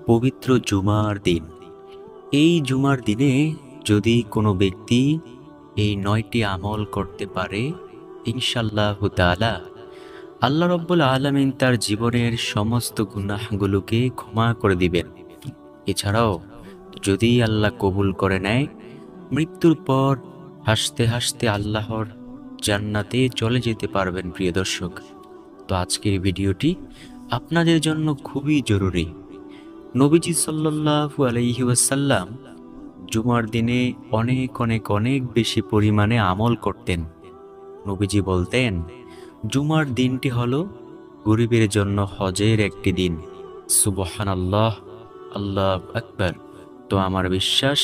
পবিত্র জুমার দিন। এই জুমার দিনে যদি কোনো ব্যক্তি এই ৯টি আমল করতে পারে, ইনশাআল্লাহু তাআলা আল্লাহ রাব্বুল আলামিন তার জীবনের সমস্ত গুনাহগুলোকে ক্ষমা করে দিবেন। এছাড়াও যদি আল্লাহ কবুল করে নেয়, মৃত্যুর পর হাসতে হাসতে আল্লাহর জান্নাতে চলে যেতে পারবেন। প্রিয় দর্শক, তো আজকের ভিডিওটি আপনাদের জন্য খুবই জরুরি। নবীজি সাল্লাল্লাহু আলাইহি ওয়াসাল্লাম জুমার দিনে অনেক অনেক অনেক বেশি পরিমাণে আমল করতেন। নবীজি বলতেন, জুমার দিনটি হলো গরিবের জন্য হজের একটি দিন। সুবহানাল্লাহ, আল্লাহু আকবার। তো আমার বিশ্বাস,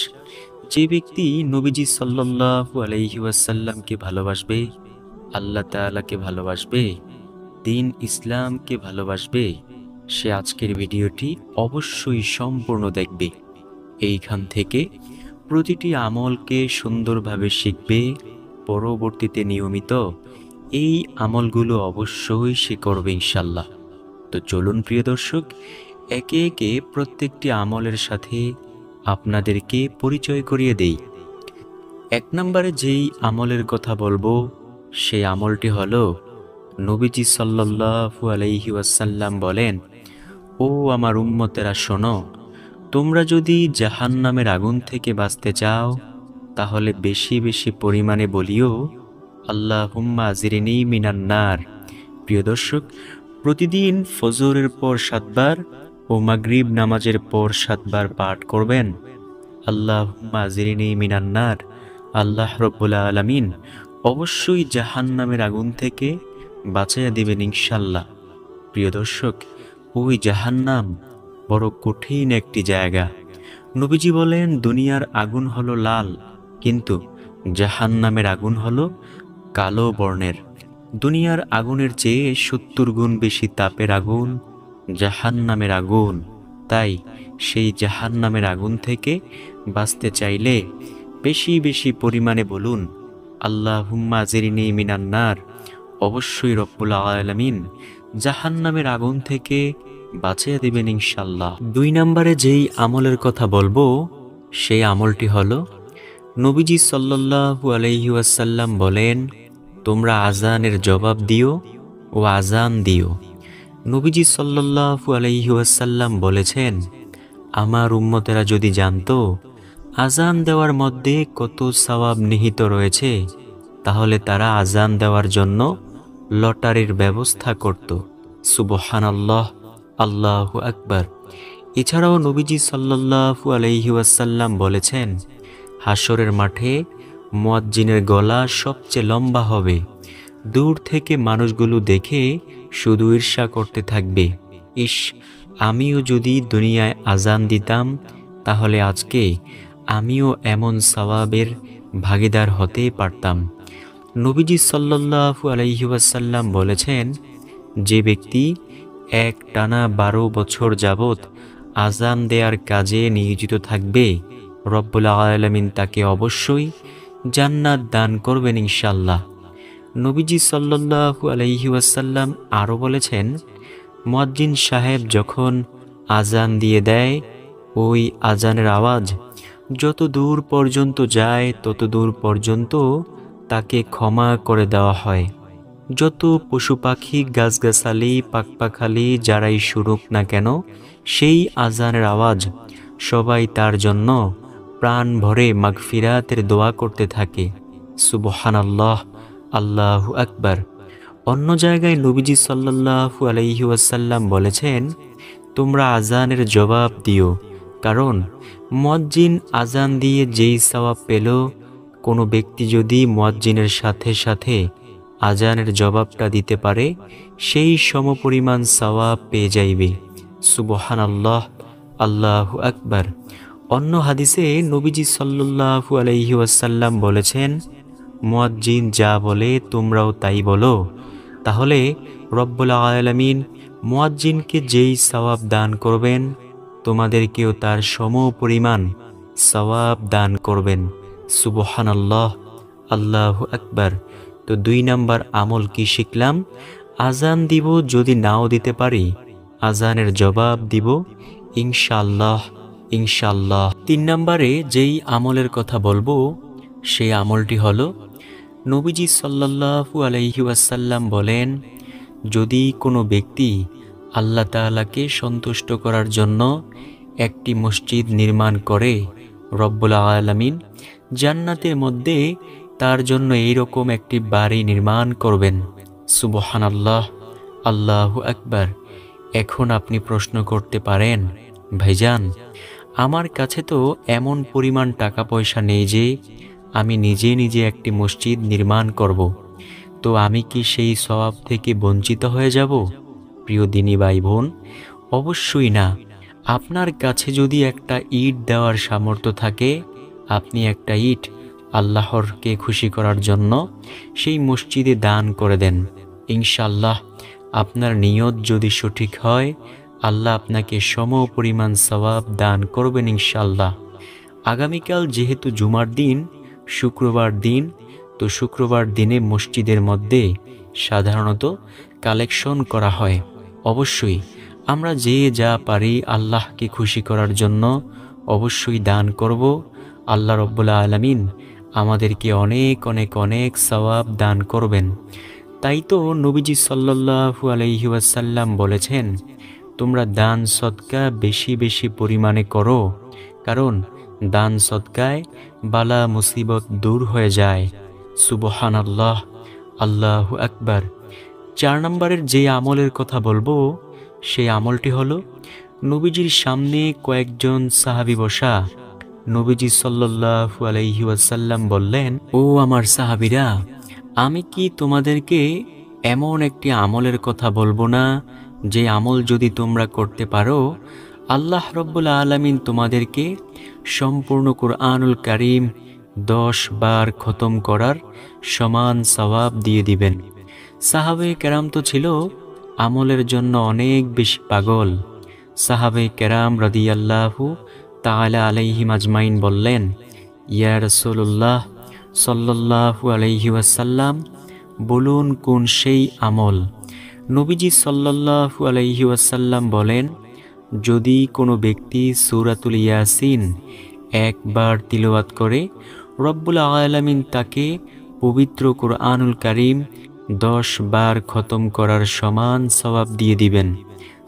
যে ব্যক্তি নবীজি সাল্লাল্লাহু আলাইহি ওয়াসাল্লামকে ভালোবাসবে, আল্লাহ তাআলাকে ভালোবাসবে, দ্বীন ইসলামকে ভালোবাসবে, সে আজকের ভিডিওটি অবশ্যই সম্পূর্ণ দেখবে। এইখান থেকে প্রতিটি আমলকে সুন্দরভাবে শিখবে, পরবর্তীতে নিয়মিত এই আমলগুলো অবশ্যই সে করবে ইনশাল্লাহ। তো চলুন প্রিয় দর্শক, একে একে প্রত্যেকটি আমলের সাথে আপনাদেরকে পরিচয় করিয়ে দেই। ১ নম্বরে যেই আমলের কথা বলবো, সেই আমলটি হলো, নবীজি সাল্লাল্লাহু আলাইহি ওয়াসাল্লাম বলেন, ও আমার উম্মতেরা শোনো, তোমরা যদি জাহান্নামের আগুন থেকে বাঁচতে চাও, তাহলে বেশি বেশি পরিমাণে বলিও, আল্লাহুম্মা আজিরনি মিনান নার। প্রিয় দর্শক, প্রতিদিন ফজরের পর ৭ বার ও মাগরিব নামাজের পর ৭ বার পাঠ করবেন, আল্লাহুম্মা আজিরনি মিনান নার। আল্লাহ রাব্বুল আলামিন অবশ্যই জাহান্নামের আগুন থেকে বাঁচাইয়া দিবেন ইনশাল্লাহ। প্রিয় দর্শক, ওই জাহান্নাম বড় কঠিন একটি জায়গা। নবীজি বলেন, দুনিয়ার আগুন হলো লাল, কিন্তু জাহান্নামের আগুন হলো কালো বর্ণের। দুনিয়ার আগুনের চেয়ে ৭০ গুণ বেশি তাপের আগুন জাহান্নামের আগুন। তাই সেই জাহান্নামের আগুন থেকে বাঁচতে চাইলে বেশি বেশি পরিমাণে বলুন, আল্লাহুম্মা আজিরনি মিনান নার। অবশ্যই রব্বুল আলামিন জাহান্নামের আগুন থেকে বাঁচিয়ে দিবেন ইনশাল্লাহ। ২ নম্বরে যেই আমলের কথা বলবো, সেই আমলটি হলো, নবীজি সাল্লাল্লাহু আলাইহি ওয়াসাল্লাম বলেন, তোমরা আজানের জবাব দিও ও আজান দিও। নবীজি সাল্লাল্লাহু আলাইহি ওয়াসাল্লাম বলেছেন, আমার উম্মতেরা যদি জানতো আজান দেওয়ার মধ্যে কত সওয়াব নিহিত রয়েছে, তাহলে তারা আজান দেওয়ার জন্য লটারির ব্যবস্থা করত। সুবহানাল্লাহ, আল্লাহু আকবার। এছাড়াও নবীজি সাল্লাল্লাহু আলাইহি ওয়াসাল্লাম বলেছেন, হাসরের মাঠে মুয়াজ্জিনের গলা সবচেয়ে লম্বা হবে। দূর থেকে মানুষগুলো দেখে শুধু ঈর্ষা করতে থাকবে, ইস, আমিও যদি দুনিয়ায় আজান দিতাম, তাহলে আজকে আমিও এমন সওয়াবের ভাগীদার হতে পারতাম। নবীজি সাল্লাল্লাহু আলাইহি ওয়াসাল্লাম বলেছেন, যে ব্যক্তি টানা ১২ বছর যাবত আজান দেওয়ার কাজে নিয়োজিত থাকবে, রব্বুল আলামিন তাকে অবশ্যই জান্নাত দান করবেন ইনশাল্লাহ। নবীজি সাল্লাল্লাহু আলাইহি ওয়াসাল্লাম আরও বলেছেন, মুয়াজ্জিন সাহেব যখন আজান দিয়ে দেয়, ওই আজানের আওয়াজ যত দূর পর্যন্ত যায়, তত দূর পর্যন্ত তাকে ক্ষমা করে দেওয়া হয়। যত পশু পাখি, গাছগাছালি, পাখপাখালি যারাই শুনুক না কেন, সেই আজানের আওয়াজ সবাই তার জন্য প্রাণ ভরে মাগফিরাতের দোয়া করতে থাকে। সুবহানাল্লাহ, আল্লাহু আকবার। অন্য জায়গায় নবীজি সাল্লাল্লাহু আলাইহি ওয়াসাল্লাম বলেছেন, তোমরা আজানের জবাব দিও, কারণ মুয়াজ্জিন আজান দিয়ে যেই সওয়াব পেল, কোনো ব্যক্তি যদি মুয়াজ্জিনের সাথে সাথে আজানের জবাবটা দিতে পারে, সেই সমপরিমাণ সওয়াব পেয়ে যাইবে। সুবহানাল্লাহ, আল্লাহু আকবার। অন্য হাদিসে নবীজি সাল্লাল্লাহু আলাইহি ওয়াসাল্লাম বলেছেন, মুয়াজ্জিন যা বলে তোমরাও তাই বলো, তাহলে রব্বুল আলামিন মুয়াজ্জিনকে যেই সওয়াব দান করবেন, তোমাদেরকেও তার সমপরিমাণ সওয়াব দান করবেন। সুবহানাল্লাহ, আল্লাহু আকবার। তো ২ নাম্বার আমল কি শিখলাম? আজান দিব, যদি নাও দিতে পারি আজানের জবাব দিব, ইনশাআল্লাহ ইনশাআল্লাহ। 3 নম্বরে যেই আমলের কথা বলবো সেই আমলটি হলো, নবীজি সাল্লাল্লাহু আলাইহি ওয়াসাল্লাম বলেন, যদি কোনো ব্যক্তি আল্লাহ তাআলাকে সন্তুষ্ট করার জন্য একটি মসজিদ নির্মাণ করে, রব্বুল আলামিন জান্নাতের মধ্যে তার জন্য এইরকম একটি বাড়ি নির্মাণ করবেন। সুবহানাল্লাহ, আল্লাহু আকবার। এখন আপনি প্রশ্ন করতে পারেন, ভাইজান আমার কাছে তো এমন পরিমাণ টাকা পয়সা নেই যে আমি নিজে নিজে একটি মসজিদ নির্মাণ করব, তো আমি কি সেই সওয়াব থেকে বঞ্চিত হয়ে যাব? প্রিয় দিনী ভাই বোন, অবশ্যই না। আপনার কাছে যদি একটা ইট দেওয়ার সামর্থ্য থাকে, আপনি একটা ইট আল্লাহরকে খুশি করার জন্য সেই মসজিদে দান করে দেন। ইনশাআল্লাহ আপনার নিয়ত যদি সঠিক হয়, আল্লাহ আপনাকে সম পরিমাণ সওয়াব দান করবেন ইনশাআল্লাহ। আগামীকাল যেহেতু জুমার দিন, শুক্রবার দিন, তো শুক্রবার দিনে মসজিদের মধ্যে সাধারণত কালেকশন করা হয়। অবশ্যই আমরা যে যা পারি আল্লাহকে খুশি করার জন্য অবশ্যই দান করব। আল্লাহ রব্বুল আলামিন আমাদেরকে অনেক অনেক অনেক সওয়াব দান করবেন। তাই তো নবীজি সাল্লাল্লাহু আলাইহি ওয়াসাল্লাম বলেছেন, তোমরা দান সদকা বেশি বেশি পরিমাণে করো, কারণ দান সদকায় বালা মুসিবত দূর হয়ে যায়। সুবহানাল্লাহ, আল্লাহু আকবার। 4 নম্বরের যে আমলের কথা বলবো সেই আমলটি হলো, নবীজির সামনে কয়েকজন সাহাবী বসা। নবীজি সাল্লাল্লাহু আলাইহি ওয়াসাল্লাম বললেন, ও আমার সাহাবীরা, আমি কি তোমাদেরকে এমন একটি আমলের কথা বলবো না, যে আমল যদি তোমরা করতে পারো, আল্লাহ রব্বুল আলামিন তোমাদেরকে সম্পূর্ণ কুরআনুল কারীম 10 বার খতম করার সমান সওয়াব দিয়ে দিবেন। সাহাবে কেরাম তো ছিল আমলের জন্য অনেক বেশি পাগল। সাহাবে কেরাম রাদিয়াল্লাহু তাআলা আলাইহিম আজমাইন বললেন, ইয়া রাসূলুল্লাহ সাল্লাল্লাহু আলাইহি ওয়াসাল্লাম, বলুন কোন সেই আমল? নবীজি সাল্লাল্লাহু আলাইহি ওয়াসাল্লাম বলেন, যদি কোনো ব্যক্তি সূরাতুল ইয়াসিন একবার তিলাওয়াত করে, রব্বুল আলামিন তাকে পবিত্র কুরআনুল কারীম 10 বার খতম করার সমান সওয়াব দিয়ে দিবেন।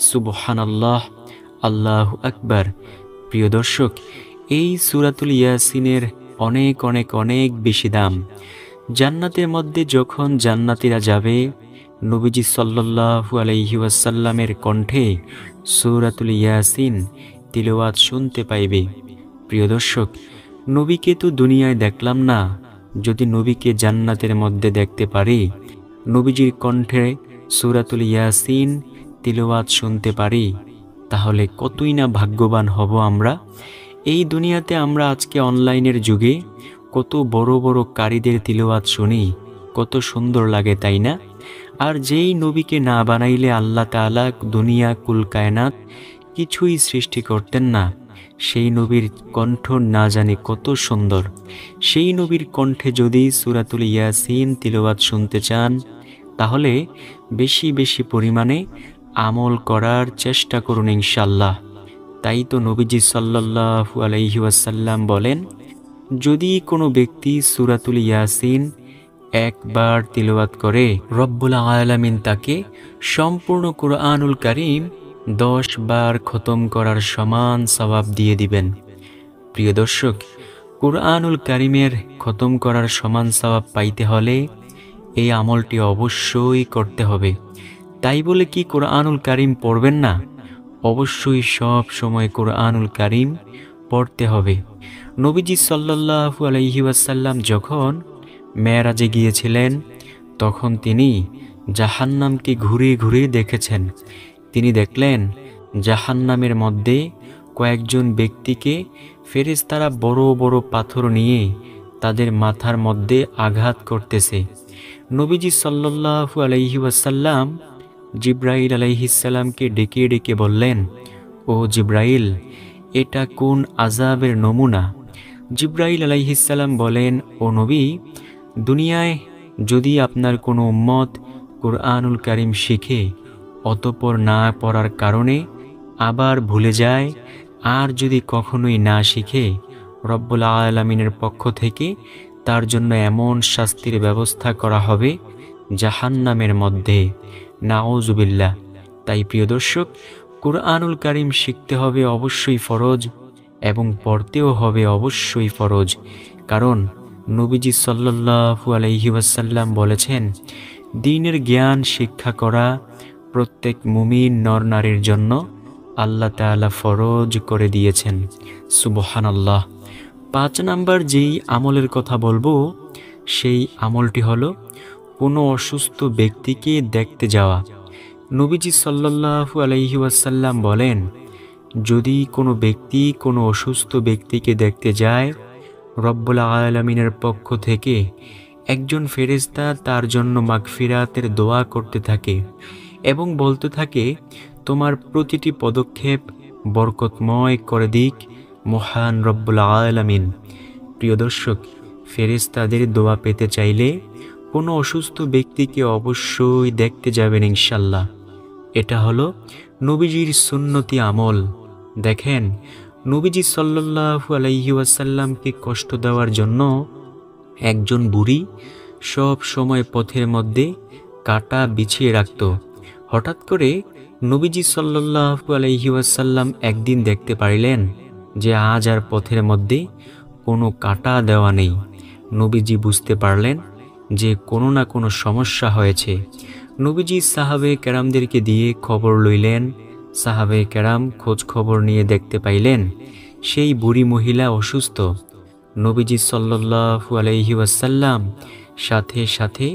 সুবহানাল্লাহ, আল্লাহু আকবার। প্রিয় দর্শক, এই সূরাতুল ইয়াসিনের অনেক অনেক অনেক বেশি দাম। জান্নাতের মধ্যে যখন জান্নাতীরা যাবে, নবীজি সাল্লাল্লাহু আলাইহি ওয়াসাল্লামের কণ্ঠে সূরাতুল ইয়াসিন তিলাওয়াত শুনতে পাইবে। প্রিয় দর্শক, নবীকে তো দুনিয়ায় দেখলাম না, যদি নবীকে জান্নাতের মধ্যে দেখতে পারি, নবীজির কণ্ঠে সূরাতুল ইয়াসিন তিলাওয়াত শুনতে পারি, তাহলে কতই না ভাগ্যবান হব আমরা। এই দুনিয়াতে আমরা আজকে অনলাইনের যুগে কত বড় বড় কারীদের তিলাওয়াত শুনি, কত সুন্দর লাগে, তাই না? আর যেই নবীকে না বানাইলে আল্লাহ তাআলা দুনিয়া কুল কায়নাত কিছুই সৃষ্টি করতেন না। সেই নবীর কণ্ঠ না জানি কত সুন্দর। সেই নবীর কণ্ঠে যদি সূরাতুল ইয়াসিন তিলাওয়াত শুনতে চান, তাহলে বেশি বেশি পরিমাণে আমল করার চেষ্টা করুন ইনশাআল্লাহ। তাই তো নবীজি সাল্লাল্লাহু আলাইহি ওয়াসাল্লাম বলেন, যদি কোনো ব্যক্তি সূরাতুল ইয়াসিন একবার তিলাওয়াত করে, রব্বুল আলামিন তাকে সম্পূর্ণ কুরআনুল কারীম 10 বার খতম করার সমান সওয়াব দিয়ে দিবেন। প্রিয় দর্শক, কুরআনুল কারীমের খতম করার সমান সওয়াব পাইতে হলে এই আমলটি অবশ্যই করতে হবে। তাই বলে কি কুরআনুল কারীম পড়বেন না? অবশ্যই সব সময় কুরআনুল কারীম পড়তে হবে। নবীজি সাল্লাল্লাহু আলাইহি ওয়াসাল্লাম যখন মেরাজে গিয়েছিলেন, তখন তিনি জাহান্নামকে ঘুরে ঘুরে দেখেছেন। তিনি দেখলেন জাহান্নামের মধ্যে কয়েকজন ব্যক্তিকে ফেরেশতারা বড় বড় পাথর নিয়ে তাদের মাথার মধ্যে আঘাত করতেছে। নবীজি সাল্লাল্লাহু আলাইহি ওয়াসাল্লাম জিব্রাইল আলাইহিস সালামকে ডেকে ডেকে বললেন, ও জিব্রাইল, এটা কোন আযাবের নমুনা? জিব্রাইল আলাইহিস সালাম বলেন, ও নবী, দুনিয়ায় যদি আপনার কোনো উম্মত কুরআনুল কারীম শিখে অতঃপর না পড়ার কারণে আবার ভুলে যায়, আর যদি কখনোই না শিখে, রব্বুল আলামিনের পক্ষ থেকে তার জন্য এমন শাস্তির ব্যবস্থা করা হবে জাহান্নামের মধ্যে। নাউজুবিল্লাহ। তাই প্রিয় দর্শক, কুরআনুল কারীম শিখতে হবে অবশ্যই ফরজ, এবং পড়তেও হবে অবশ্যই ফরজ। কারণ নবীজি সাল্লাল্লাহু আলাইহি ওয়াসাল্লাম বলেছেন, দ্বীনের জ্ঞান শিক্ষা করা প্রত্যেক মুমিন নর নারীর জন্য আল্লাহ তাআলা ফরজ করে দিয়েছেন। সুবহানাল্লাহ। 5 নাম্বার যেই আমলের কথা বলবো, সেই আমলটি হলো কোনো অসুস্থ ব্যক্তিকে দেখতে যাওয়া। নবীজি সাল্লাল্লাহু আলাইহি ওয়াসাল্লাম বলেন, যদি কোনো ব্যক্তি কোনো অসুস্থ ব্যক্তিকে দেখতে যায়, রব্বুল আলামিনের পক্ষ থেকে একজন ফেরেশতা তার জন্য মাগফিরাতের দোয়া করতে থাকে এবং বলতে থাকে, তোমার প্রতিটি পদক্ষেপ বরকতময় করে দিক মহান রব্বুল আলামিন। প্রিয় দর্শক, ফেরেশতাদের দোয়া পেতে চাইলে কোনো অসুস্থ ব্যক্তিকে অবশ্যই দেখতে যাবেন ইনশাল্লাহ। এটা হলো নবীজির সুন্নতি আমল। দেখেন, নবীজি সাল্লাল্লাহু আলাইহি ওয়াসাল্লামকে কষ্ট দেওয়ার জন্য একজন বুড়ি সব সময় পথের মধ্যে কাঁটা বিছিয়ে রাখত। হঠাৎ করে নবীজি সাল্লাল্লাহু আলাইহি ওয়াসাল্লাম একদিন দেখতে পাইলেন যে আজ আর পথের মধ্যে কোনো কাঁটা দেওয়া নেই। নবীজি বুঝতে পারলেন যে কোনো না কোনো সমস্যা হয়েছে। নবীজি সাহাবে কেরামদেরকে দিয়ে খবর লইলেন। সাহাবে কেরাম খোঁজ খবর নিয়ে দেখতে পাইলেন সেই বুড়ি মহিলা অসুস্থ। নবীজি সাল্লাল্লাহু আলাইহি ওয়াসাল্লাম সাথে সাথে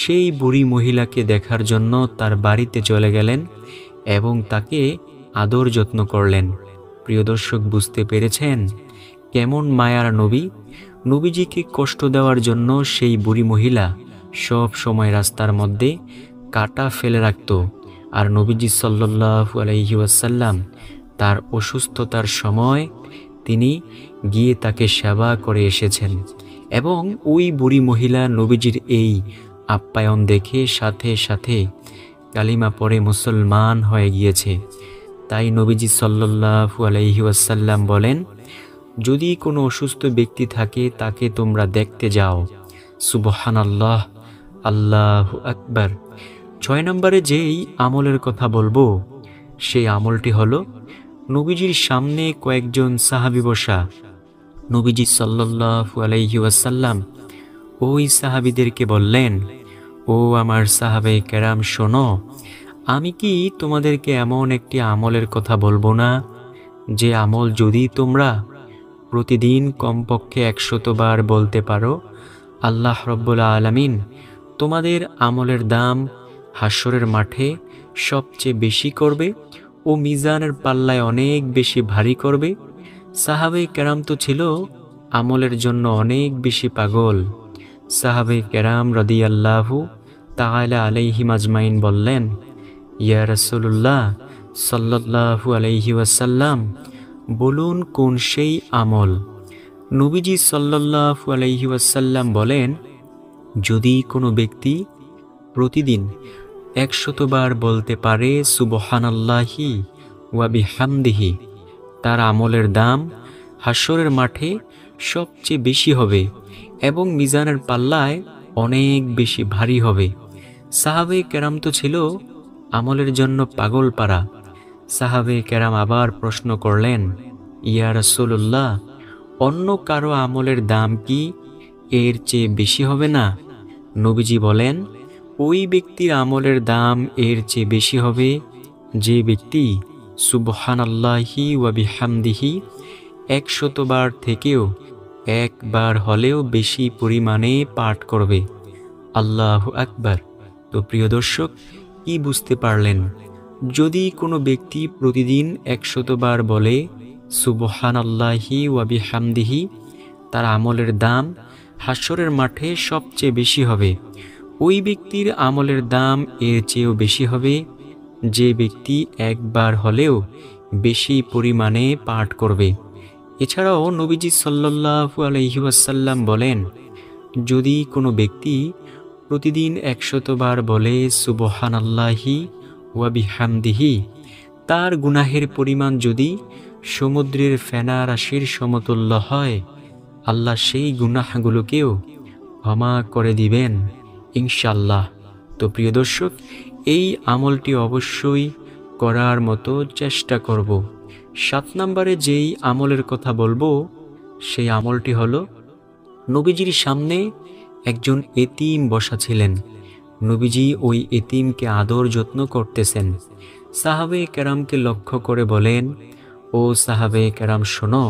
সেই বুড়ি মহিলাকে দেখার জন্য তার বাড়িতে চলে গেলেন এবং তাকে আদর যত্ন করলেন। প্রিয় দর্শক, বুঝতে পেরেছেন কেমন মায়ার নবী? নবীজিকে কষ্ট দেওয়ার জন্য সেই বুড়ি মহিলা সব সময় রাস্তার মধ্যে কাঁটা ফেলে রাখত, আর নবীজি সাল্লাল্লাহু আলাইহি ওয়াসাল্লাম তার অসুস্থতার সময় তিনি গিয়ে তাকে সেবা করে এসেছেন। এবং ওই বুড়ি মহিলা নবীজির এই আপ্যায়ন দেখে সাথে সাথে কালিমা পড়ে মুসলমান হয়ে গিয়েছে। তাই নবীজি সাল্লাল্লাহু আলাইহি ওয়াসাল্লাম বলেন, যদি কোনো অসুস্থ ব্যক্তি থাকে তাকে তোমরা দেখতে যাও। সুবহানাল্লাহ, আল্লাহু আকবার। 6 নম্বরে যেই আমলের কথা বলবো, সেই আমলটি হলো নবীজির সামনে কয়েকজন সাহাবী বসা। নবীজি সাল্লাল্লাহু আলাইহি ওয়াসাল্লাম ওই সাহাবীদেরকে বললেন, ও আমার সাহাবে কেরাম, শোনো, আমি কি তোমাদেরকে এমন একটি আমলের কথা বলবো না, যে আমল যদি তোমরা প্রতিদিন কমপক্ষে 100 বার বলতে পারো, আল্লাহ রব্বুল আলামিন তোমাদের আমলের দাম হাসরের মাঠে সবচেয়ে বেশি করবে ও মিজানের পাল্লায় অনেক বেশি ভারী করবে। সাহাবে কেরাম তো ছিল আমলের জন্য অনেক বেশি পাগল। সাহাবে কেরাম রাদিয়াল্লাহু তাআলা আলাইহিম আজমাইন বললেন, ইয়া রাসূলুল্লাহ সাল্লাল্লাহু আলাইহি ওয়াসাল্লাম, বলুন কোন সেই আমল? নবীজি সাল্লাল্লাহু আলাইহি ওয়াসাল্লাম বলেন, যদি কোনো ব্যক্তি প্রতিদিন 100 বার বলতে পারে সুবহানাল্লাহি ওয়া বিহামদিহি, তার আমলের দাম হাসরের মাঠে সবচেয়ে বেশি হবে এবং মিজানের পাল্লায় অনেক বেশি ভারী হবে। সাহাবে কেরাম তো ছিল আমলের জন্য পাগল পারা। সাহাবে কেরাম আবার প্রশ্ন করলেন, ইয়া রাসূলুল্লাহ, অন্য কারো আমলের দাম কি এর চেয়ে বেশি হবে না? নবীজি বলেন, ওই ব্যক্তির আমলের দাম এর চেয়ে বেশি হবে যে ব্যক্তি সুবহানাল্লাহি ওয়া বিহামদিহি 100 বার থেকেও একবার হলেও বেশি পরিমাণে পাঠ করবে। আল্লাহু আকবার। তো প্রিয় দর্শক, কি বুঝতে পারলেন? যদি কোনো ব্যক্তি প্রতিদিন 100 বার বলে সুবহানাল্লাহি ওয়া বিহামদিহি, তার আমলের দাম হাসরের মাঠে সবচেয়ে বেশি হবে। ওই ব্যক্তির আমলের দাম এর চেয়েও বেশি হবে যে ব্যক্তি একবার হলেও বেশি পরিমাণে পাঠ করবে। এছাড়াও নবীজি সাল্লাল্লাহু আলাইহি ওয়াসাল্লাম বলেন, যদি কোনো ব্যক্তি প্রতিদিন 100 বার বলে সুবহানাল্লাহি ওয়া বিহামদিহি, তার গুনাহের পরিমাণ যদি সমুদ্রের ফেনা রাশির সমতুল্য হয়, আল্লাহ সেই গুনাহগুলোকেও ক্ষমা করে দিবেন ইনশাআল্লাহ। তো প্রিয় দর্শক, এই আমলটি অবশ্যই করার মতো চেষ্টা করব। 7 নম্বরে যেই আমলের কথা বলবো সেই আমলটি হলো, নবীজির সামনে একজন এতিম বসা ছিলেন। নবীজি ওই এতিমকে আদর যত্ন করতেছেন। সাহাবে কেরামকে লক্ষ্য করে বলেন, ও সাহাবে কেরাম শোনো,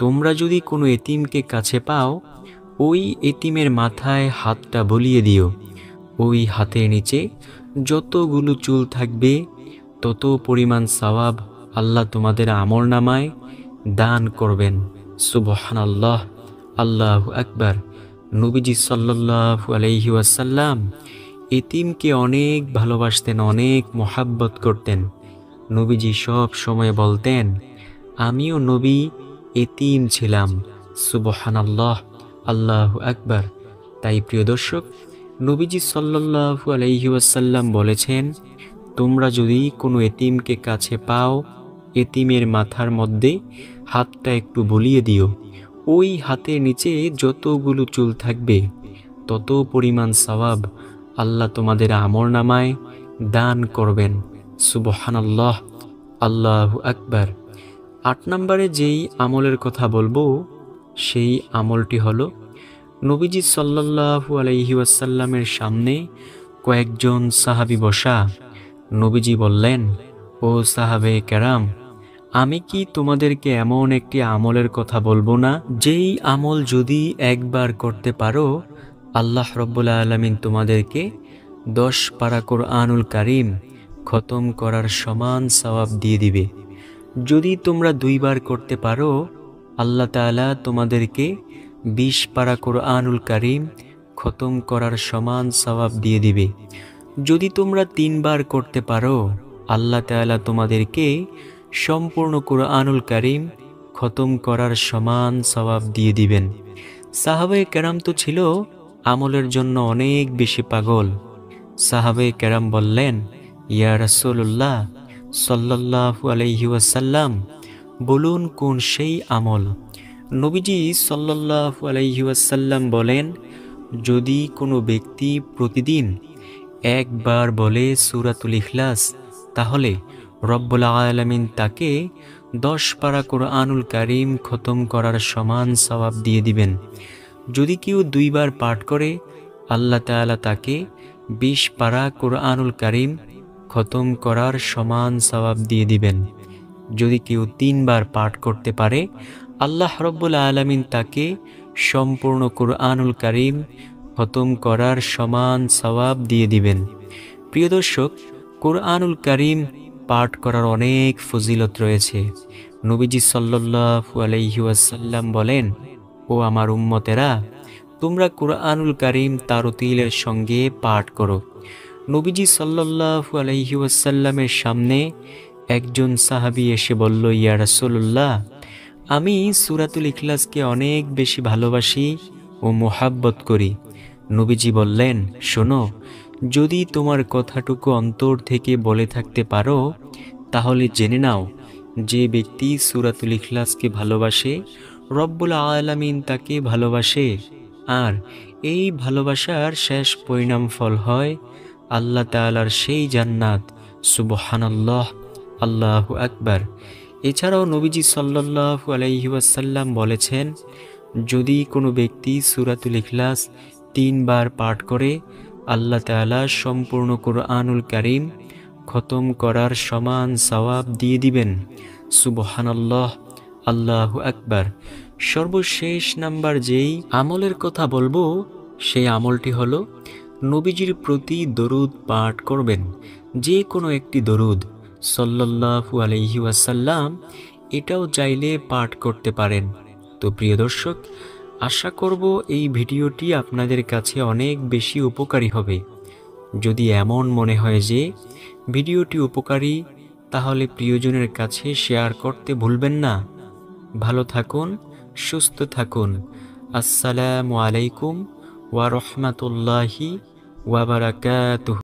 তোমরা যদি কোনো এতিমকে কাছে পাও, ওই এতিমের মাথায় হাতটা বুলিয়ে দিও। ওই হাতের নিচে যতগুলো চুল থাকবে তত পরিমাণ সওয়াব আল্লাহ তোমাদের আমলনামায় দান করবেন। সুবহানাল্লাহ, আল্লাহু আকবার। নবীজি সাল্লাল্লাহু আলাইহি ওয়াসাল্লাম এতিমকে অনেক ভালোবাসতেন, অনেক মোহাব্বত করতেন। নবীজি সব সময় বলতেন, আমিও নবী এতিম ছিলাম। সুবহানাল্লাহ, আল্লাহু আকবার। তাই প্রিয় দর্শক, নবীজি সাল্লাল্লাহু আলাইহি ওয়াসাল্লাম বলেছেন, তোমরা যদি কোনো এতিমকে কাছে পাও, এতিমের মাথার মধ্যে হাতটা একটু বুলিয়ে দিও। ওই হাতের নিচে যতগুলো চুল থাকবে তত পরিমাণ সওয়াব আল্লাহ তোমাদের আমলনামায় দান করবেন। সুবহানাল্লাহ, আল্লাহু আকবার। 8 নম্বরে যেই আমলের কথা বলবো সেই আমলটি হলো, নবীজি সাল্লাল্লাহু আলাইহি ওয়াসাল্লামের সামনে কয়েকজন সাহাবী বসা। নবীজি বললেন, ও সাহাবে কেরাম, আমি কি তোমাদেরকে এমন একটি আমলের কথা বলবো না, যেই আমল যদি একবার করতে পারো, আল্লাহ রব্বুল আলামিন তোমাদেরকে 10 পারা কোরআনুল কারীম খতম করার সমান সওয়াব দিয়ে দিবে। যদি তোমরা 2 বার করতে পারো, আল্লাহ তাআলা তোমাদেরকে 20 পারা কোরআনুল কারীম খতম করার সমান সওয়াব দিয়ে দিবে। যদি তোমরা 3 বার করতে পারো, আল্লাহ তাআলা তোমাদেরকে সম্পূর্ণ কোরআনুল কারীম খতম করার সমান সওয়াব দিয়ে দিবেন। সাহাবায়ে কেরাম তো ছিল আমলের জন্য অনেক বেশি পাগল। সাহাবায়ে কেরাম বললেন, ইয়া রাসূলুল্লাহ সাল্লাল্লাহু আলাইহি ওয়াসাল্লাম, বলুন কোন সেই আমল? নবীজি সাল্লাল্লাহু আলাইহি ওয়াসাল্লাম বলেন, যদি কোনো ব্যক্তি প্রতিদিন একবার বলে সূরাতুল ইখলাস, তাহলে রব্বুল আলামিন তাকে 10 পারা কোরআনুল কারীম খতম করার সমান সওয়াব দিয়ে দিবেন। যদি কেউ 2 বার পাঠ করে, আল্লাহ তাআলা তাকে 20 পারা কোরআনুল কারীম খতম করার সমান সওয়াব দিয়ে দিবেন। যদি কেউ 3 বার পাঠ করতে পারে, আল্লাহ রব্বুল আলামিন তাকে সম্পূর্ণ কোরআনুল কারীম খতম করার সমান সওয়াব দিয়ে দিবেন। প্রিয় দর্শক, কোরআনুল কারীম পাঠ করার অনেক ফজিলত রয়েছে। নবীজি সাল্লাল্লাহু আলাইহি ওয়াসাল্লাম বলেন, ও আমার উম্মতেরা, তোমরা কোরআনুল কারীম তারতিলের সঙ্গে পাঠ করো। নবীজি সাল্লাল্লাহু আলাইহি ওয়াসাল্লামের সামনে একজন সাহাবী এসে বলল, ইয়া রাসূলুল্লাহ, আমি সূরাতুল ইখলাসকে অনেক বেশি ভালোবাসি ও মোহাব্বত করি। নবীজি বললেন, শোনো, যদি তোমার কথাটুকু অন্তর থেকে বলে থাকতে পারো, তাহলে জেনে নাও, যে ব্যক্তি সূরাতুল ইখলাসকে ভালোবাসে, রব্বুল আলামিন তাকে ভালোবাসে। আর এই ভালোবাসার শেষ পরিণাম ফল হয় আল্লাহ তাআলার সেই জান্নাত। সুবহানাল্লাহ, আল্লাহু আকবার। এছাড়াও নবীজি সাল্লাল্লাহু আলাইহি ওয়াসাল্লাম বলেছেন, যদি কোনো ব্যক্তি সূরাতুল ইখলাস 3 বার পাঠ করে, আল্লাহ তাআলা সম্পূর্ণ কোরআনুল কারীম খতম করার সমান সওয়াব দিয়ে দিবেন। সুবহানাল্লাহ, আল্লাহু আকবার। সর্বশেষ নাম্বার যেই আমলের কথা বলবো সেই আমলটি হলো, নবীজির প্রতি দরুদ পাঠ করবেন। যে কোনো একটি দরুদ সাল্লাল্লাহু আলাইহি ওয়াসাল্লাম, এটাও চাইলে পাঠ করতে পারেন। তো প্রিয় দর্শক, আশা করব এই ভিডিওটি আপনাদের কাছে অনেক বেশি উপকারী হবে। যদি এমন মনে হয় যে ভিডিওটি উপকারী, তাহলে প্রিয়জনের কাছে শেয়ার করতে ভুলবেন না। ভালো থাকুন, সুস্থ থাকুন। আসসালামু আলাইকুম ওয়া রাহমাতুল্লাহি ওয়া বারাকাতুহু।